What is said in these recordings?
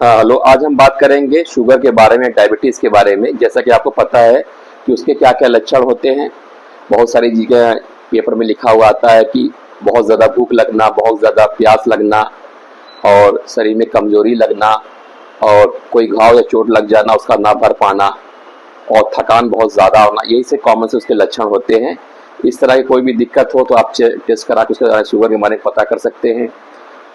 हाँ हेलो, आज हम बात करेंगे शुगर के बारे में, डायबिटीज़ के बारे में। जैसा कि आपको पता है कि उसके क्या क्या लक्षण होते हैं। बहुत सारी जगह पेपर में लिखा हुआ आता है कि बहुत ज़्यादा भूख लगना, बहुत ज़्यादा प्यास लगना और शरीर में कमजोरी लगना और कोई घाव या चोट लग जाना, उसका ना भर पाना और थकान बहुत ज़्यादा होना, यही से कॉमन से उसके लक्षण होते हैं। इस तरह की कोई भी दिक्कत हो तो आप टेस्ट करा के उसके शुगर के बारे में पता कर सकते हैं।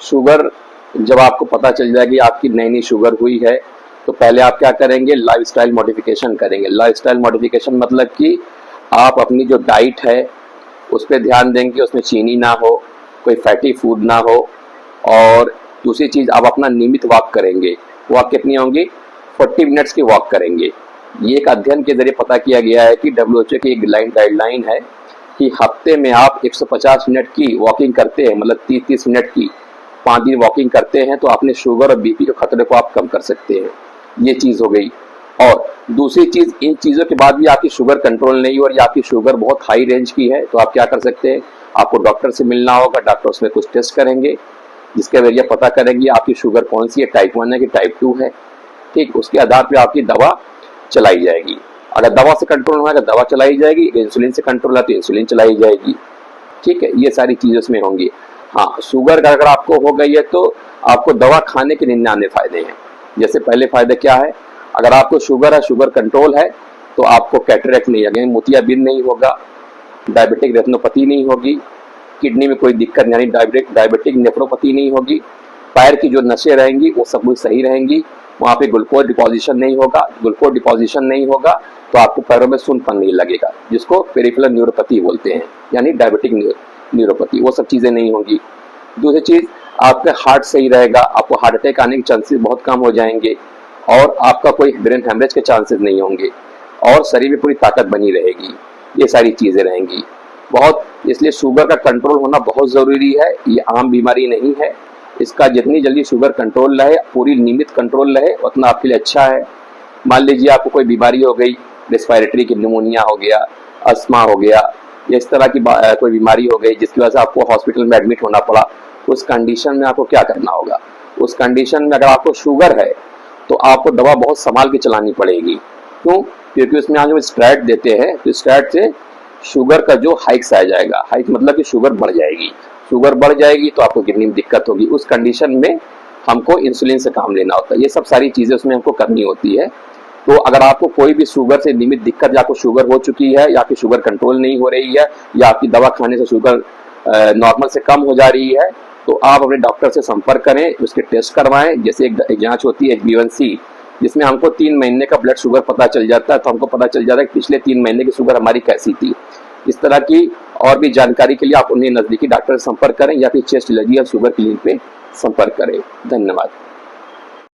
शुगर जब आपको पता चल जाएगी आपकी नई नई शुगर हुई है तो पहले आप क्या करेंगे, लाइफस्टाइल मॉडिफिकेशन करेंगे। लाइफस्टाइल मॉडिफिकेशन मतलब कि आप अपनी जो डाइट है उस पर ध्यान देंगे, उसमें चीनी ना हो, कोई फैटी फूड ना हो। और दूसरी चीज़, आप अपना नियमित वॉक करेंगे। वॉक कितनी होंगी? 40 मिनट्स की वॉक करेंगे। ये एक अध्ययन के जरिए पता किया गया है कि WHO की एक गाइडलाइन है कि हफ्ते में आप 150 मिनट की वॉकिंग करते हैं, मतलब 30-30 मिनट की 5 दिन वॉकिंग करते हैं तो अपने शुगर और बीपी के खतरे को आप कम कर सकते हैं। ये चीज़ हो गई। और दूसरी चीज़, इन चीज़ों के बाद भी आपकी शुगर कंट्रोल नहीं हो और या आपकी शुगर बहुत हाई रेंज की है तो आप क्या कर सकते हैं, आपको डॉक्टर से मिलना होगा। डॉक्टर उसमें कुछ टेस्ट करेंगे जिसके जरिए पता करेंगे आपकी शुगर कौन सी है, टाइप 1 है कि टाइप 2 है। ठीक, उसके आधार पर आपकी दवा चलाई जाएगी। अगर दवा से कंट्रोल होगा तो दवा चलाई जाएगी, इंसुलिन से कंट्रोल है तो इंसुलिन चलाई जाएगी। ठीक है, ये सारी चीज़ें उसमें होंगी। हाँ, शुगर अगर आपको हो गई है तो आपको दवा खाने के 99 फायदे हैं। जैसे पहले फायदे क्या है, अगर आपको शुगर है, शुगर कंट्रोल है तो आपको कैटरेक्ट नहीं है, मोतियाबिंद नहीं होगा, डायबिटिक रेटिनोपैथी नहीं होगी, किडनी में कोई दिक्कत यानी डायबिटिक नेफ्रोपैथी नहीं होगी, पैर की जो नसें रहेंगी वो सब कुछ सही रहेंगी, वहाँ पे ग्लूकोज डिपोजिशन नहीं होगा। ग्लूकोज डिपोजिशन नहीं होगा तो आपको पैरों में सुनपन नहीं लगेगा, जिसको पेरिफेरल न्यूरोपैथी बोलते हैं, यानी डायबिटिक न्यूरोपैथी। वो सब चीज़ें नहीं होंगी। दूसरी चीज़, आपका हार्ट सही रहेगा, आपको हार्ट अटैक आने के चांसेस बहुत कम हो जाएंगे और आपका कोई ब्रेन हेमरेज के चांसेस नहीं होंगे और शरीर में पूरी ताकत बनी रहेगी। ये सारी चीज़ें रहेंगी बहुत। इसलिए शुगर का कंट्रोल होना बहुत ज़रूरी है। ये आम बीमारी नहीं है। इसका जितनी जल्दी शुगर कंट्रोल रहे, पूरी नियमित कंट्रोल रहे, उतना आपके लिए अच्छा है। मान लीजिए आपको कोई बीमारी हो गई, रेस्पिरेटरी की निमोनिया हो गया, अस्थमा हो गया, इस तरह की कोई बीमारी हो गई जिसकी वजह से आपको हॉस्पिटल में एडमिट होना पड़ा। उस कंडीशन में आपको क्या करना होगा? उस कंडीशन में अगर आपको शुगर है तो आपको दवा बहुत संभाल के चलानी पड़ेगी। क्यों? क्योंकि उसमें आप जब स्टेरॉइड देते हैं तो स्टेरॉइड से शुगर का जो हाइक्स आ जाएगा, हाइक मतलब कि शुगर बढ़ जाएगी। शुगर बढ़ जाएगी तो आपको किडनी में दिक्कत होगी। उस कंडीशन में हमको इंसुलिन से काम लेना होता है। ये सब सारी चीज़ें उसमें हमको करनी होती है। तो अगर आपको कोई भी शुगर से निमित्त दिक्कत, या आपको शुगर हो चुकी है या आपकी शुगर कंट्रोल नहीं हो रही है या आपकी दवा खाने से शुगर नॉर्मल से कम हो जा रही है तो आप अपने डॉक्टर से संपर्क करें, उसके टेस्ट करवाएं। जैसे एक जांच होती है HbA1c, जिसमें हमको 3 महीने का ब्लड शुगर पता चल जाता है, तो हमको पता चल जाता है कि पिछले 3 महीने की शुगर हमारी कैसी थी। इस तरह की और भी जानकारी के लिए आप उन्हें नज़दीकी डॉक्टर से संपर्क करें या फिर चेस्ट एलर्जी या शुगर क्लिनिक पे संपर्क करें। धन्यवाद।